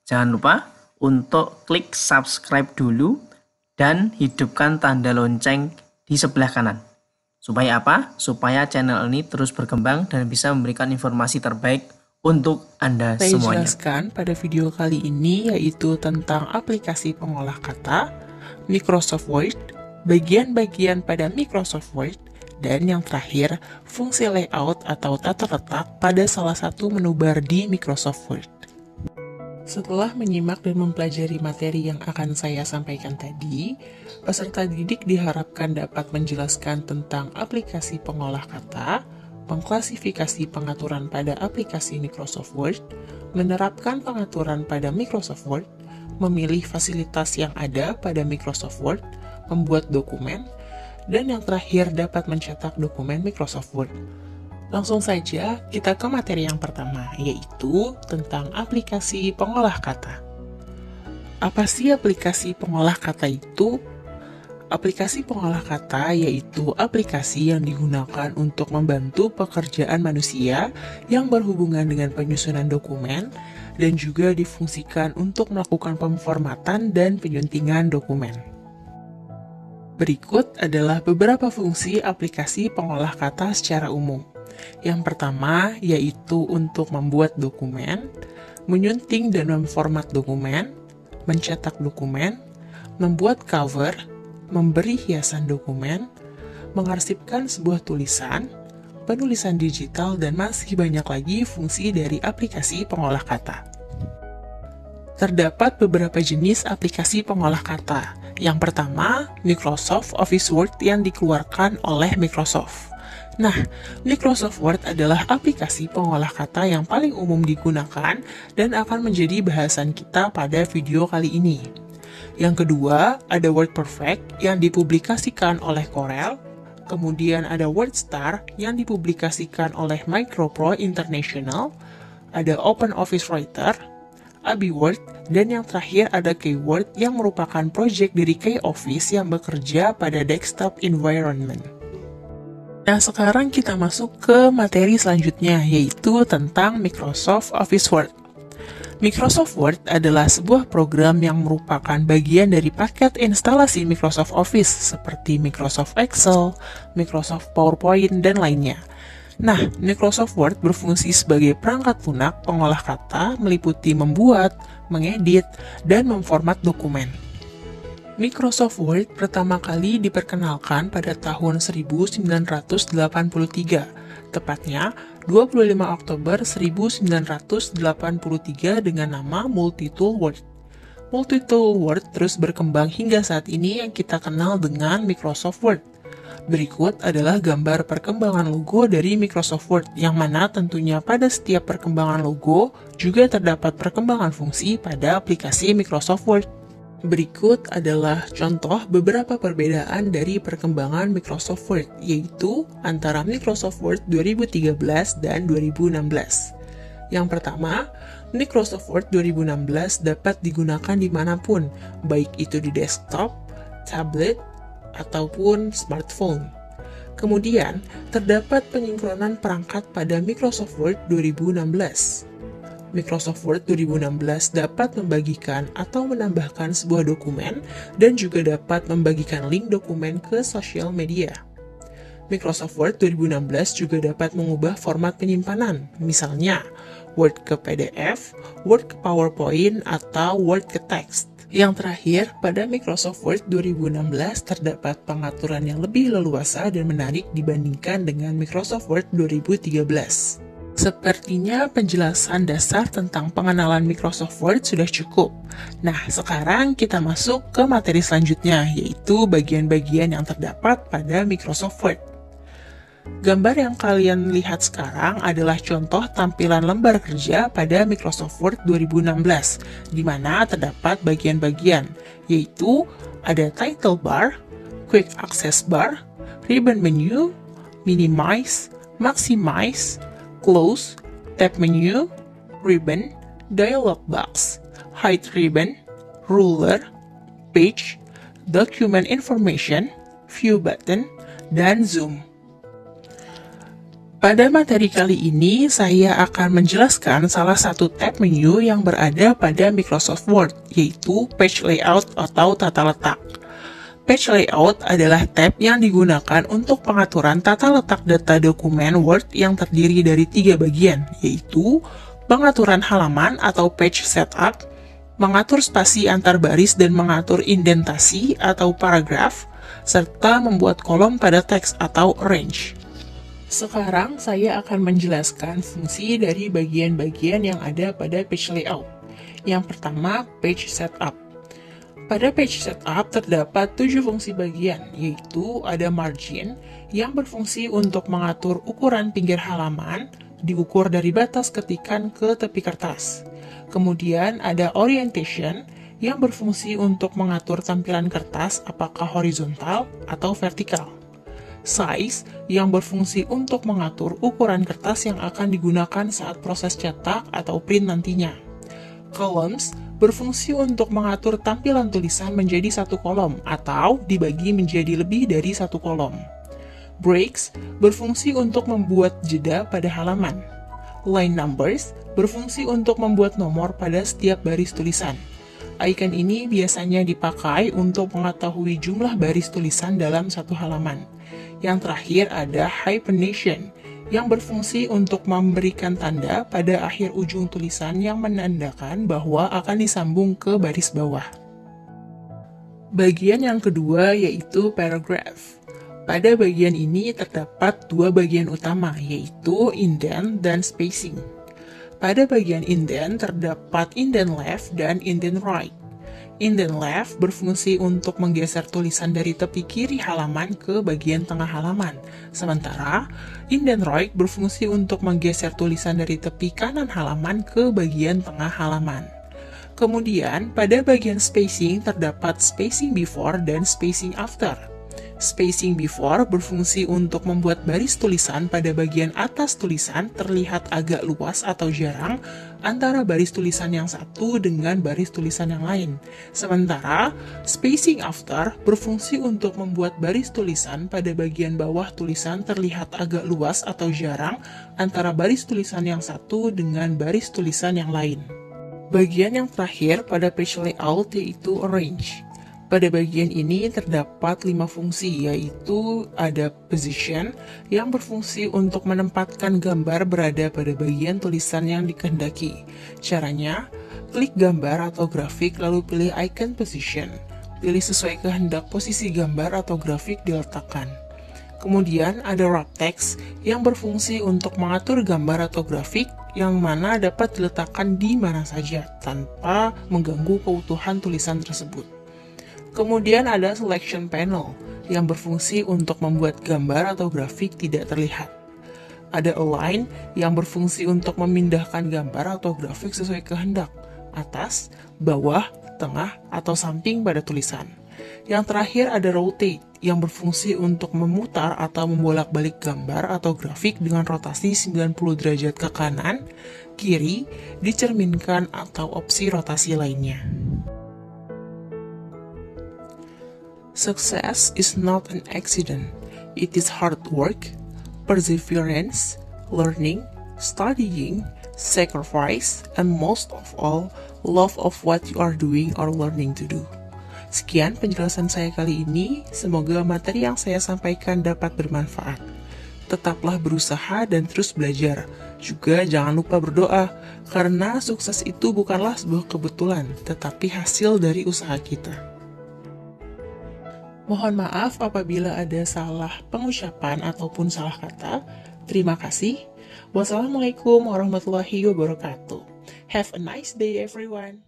Jangan lupa untuk klik subscribe dulu dan hidupkan tanda lonceng di sebelah kanan. Supaya apa? Supaya channel ini terus berkembang dan bisa memberikan informasi terbaik untuk Anda Saya semuanya. jelaskan pada video kali ini yaitu tentang aplikasi pengolah kata, Microsoft Word, bagian-bagian pada Microsoft Word, dan yang terakhir, fungsi layout atau tata letak pada salah satu menu bar di Microsoft Word. Setelah menyimak dan mempelajari materi yang akan saya sampaikan tadi, peserta didik diharapkan dapat menjelaskan tentang aplikasi pengolah kata, mengklasifikasi pengaturan pada aplikasi Microsoft Word, menerapkan pengaturan pada Microsoft Word, memilih fasilitas yang ada pada Microsoft Word, membuat dokumen, dan yang terakhir dapat mencetak dokumen Microsoft Word. Langsung saja kita ke materi yang pertama, yaitu tentang aplikasi pengolah kata. Apa sih aplikasi pengolah kata itu? Aplikasi pengolah kata yaitu aplikasi yang digunakan untuk membantu pekerjaan manusia yang berhubungan dengan penyusunan dokumen dan juga difungsikan untuk melakukan pemformatan dan penyuntingan dokumen. Berikut adalah beberapa fungsi aplikasi pengolah kata secara umum. Yang pertama yaitu untuk membuat dokumen, menyunting dan memformat dokumen, mencetak dokumen, membuat cover, memberi hiasan dokumen, mengarsipkan sebuah tulisan, penulisan digital, dan masih banyak lagi fungsi dari aplikasi pengolah kata. Terdapat beberapa jenis aplikasi pengolah kata. Yang pertama, Microsoft Office Word yang dikeluarkan oleh Microsoft. Nah, Microsoft Word adalah aplikasi pengolah kata yang paling umum digunakan dan akan menjadi bahasan kita pada video kali ini. Yang kedua, ada WordPerfect yang dipublikasikan oleh Corel, kemudian ada WordStar yang dipublikasikan oleh MicroPro International, ada OpenOffice Writer, AbiWord, dan yang terakhir ada Keyword yang merupakan proyek dari Keyoffice yang bekerja pada desktop environment. Nah, sekarang kita masuk ke materi selanjutnya, yaitu tentang Microsoft Office Word. Microsoft Word adalah sebuah program yang merupakan bagian dari paket instalasi Microsoft Office, seperti Microsoft Excel, Microsoft PowerPoint, dan lainnya. Nah, Microsoft Word berfungsi sebagai perangkat lunak pengolah kata, meliputi membuat, mengedit, dan memformat dokumen. Microsoft Word pertama kali diperkenalkan pada tahun 1983, tepatnya 25 Oktober 1983 dengan nama Multitool Word. Multitool Word terus berkembang hingga saat ini yang kita kenal dengan Microsoft Word. Berikut adalah gambar perkembangan logo dari Microsoft Word, yang mana tentunya pada setiap perkembangan logo juga terdapat perkembangan fungsi pada aplikasi Microsoft Word. Berikut adalah contoh beberapa perbedaan dari perkembangan Microsoft Word, yaitu antara Microsoft Word 2013 dan 2016. Yang pertama, Microsoft Word 2016 dapat digunakan dimanapun, baik itu di desktop, tablet, ataupun smartphone. Kemudian, terdapat penyinkronan perangkat pada Microsoft Word 2016. Microsoft Word 2016 dapat membagikan atau menambahkan sebuah dokumen dan juga dapat membagikan link dokumen ke sosial media. Microsoft Word 2016 juga dapat mengubah format penyimpanan, misalnya Word ke PDF, Word ke PowerPoint, atau Word ke teks. Yang terakhir, pada Microsoft Word 2016 terdapat pengaturan yang lebih leluasa dan menarik dibandingkan dengan Microsoft Word 2013. Sepertinya penjelasan dasar tentang pengenalan Microsoft Word sudah cukup. Nah, sekarang kita masuk ke materi selanjutnya, yaitu bagian-bagian yang terdapat pada Microsoft Word. Gambar yang kalian lihat sekarang adalah contoh tampilan lembar kerja pada Microsoft Word 2016, di mana terdapat bagian-bagian, yaitu ada title bar, quick access bar, ribbon menu, minimize, maximize, close, tab menu, ribbon, dialog box, hide ribbon, ruler, page, document information, view button, dan zoom. Pada materi kali ini, saya akan menjelaskan salah satu tab menu yang berada pada Microsoft Word, yaitu Page Layout atau tata letak. Page Layout adalah tab yang digunakan untuk pengaturan tata letak data dokumen Word yang terdiri dari 3 bagian, yaitu pengaturan halaman atau page setup, mengatur spasi antar baris dan mengatur indentasi atau paragraf, serta membuat kolom pada teks atau arrange. Sekarang saya akan menjelaskan fungsi dari bagian-bagian yang ada pada page layout. Yang pertama, page setup. Pada page setup terdapat 7 fungsi bagian, yaitu ada margin yang berfungsi untuk mengatur ukuran pinggir halaman, diukur dari batas ketikan ke tepi kertas. Kemudian ada orientation yang berfungsi untuk mengatur tampilan kertas apakah horizontal atau vertikal. Size yang berfungsi untuk mengatur ukuran kertas yang akan digunakan saat proses cetak atau print nantinya. Columns berfungsi untuk mengatur tampilan tulisan menjadi satu kolom atau dibagi menjadi lebih dari satu kolom. Breaks berfungsi untuk membuat jeda pada halaman. Line numbers berfungsi untuk membuat nomor pada setiap baris tulisan. Icon ini biasanya dipakai untuk mengetahui jumlah baris tulisan dalam satu halaman. Yang terakhir ada hyphenation, yang berfungsi untuk memberikan tanda pada akhir ujung tulisan yang menandakan bahwa akan disambung ke baris bawah. Bagian yang kedua yaitu paragraph. Pada bagian ini terdapat 2 bagian utama, yaitu indent dan spacing. Pada bagian indent terdapat indent left dan indent right. Indent left berfungsi untuk menggeser tulisan dari tepi kiri halaman ke bagian tengah halaman. Sementara, indent right berfungsi untuk menggeser tulisan dari tepi kanan halaman ke bagian tengah halaman. Kemudian, pada bagian spacing terdapat spacing before dan spacing after. Spacing before berfungsi untuk membuat baris tulisan pada bagian atas tulisan terlihat agak luas atau jarang antara baris tulisan yang satu dengan baris tulisan yang lain. Sementara, spacing after berfungsi untuk membuat baris tulisan pada bagian bawah tulisan terlihat agak luas atau jarang antara baris tulisan yang satu dengan baris tulisan yang lain. Bagian yang terakhir pada page layout yaitu arrange. Pada bagian ini terdapat 5 fungsi, yaitu ada position yang berfungsi untuk menempatkan gambar berada pada bagian tulisan yang dikehendaki. Caranya, klik gambar atau grafik lalu pilih icon position. Pilih sesuai kehendak posisi gambar atau grafik diletakkan. Kemudian ada wrap text yang berfungsi untuk mengatur gambar atau grafik yang mana dapat diletakkan di mana saja tanpa mengganggu keutuhan tulisan tersebut. Kemudian ada selection panel yang berfungsi untuk membuat gambar atau grafik tidak terlihat. Ada align yang berfungsi untuk memindahkan gambar atau grafik sesuai kehendak, atas, bawah, tengah, atau samping pada tulisan. Yang terakhir ada rotate yang berfungsi untuk memutar atau membolak-balik gambar atau grafik dengan rotasi 90 derajat ke kanan, kiri, dicerminkan atau opsi rotasi lainnya. Success is not an accident. It is hard work, perseverance, learning, studying, sacrifice, and most of all, love of what you are doing or learning to do. Sekian penjelasan saya kali ini. Semoga materi yang saya sampaikan dapat bermanfaat. Tetaplah berusaha dan terus belajar. Juga jangan lupa berdoa, karena sukses itu bukanlah sebuah kebetulan, tetapi hasil dari usaha kita. Mohon maaf apabila ada salah pengucapan ataupun salah kata. Terima kasih. Wassalamualaikum warahmatullahi wabarakatuh. Have a nice day everyone.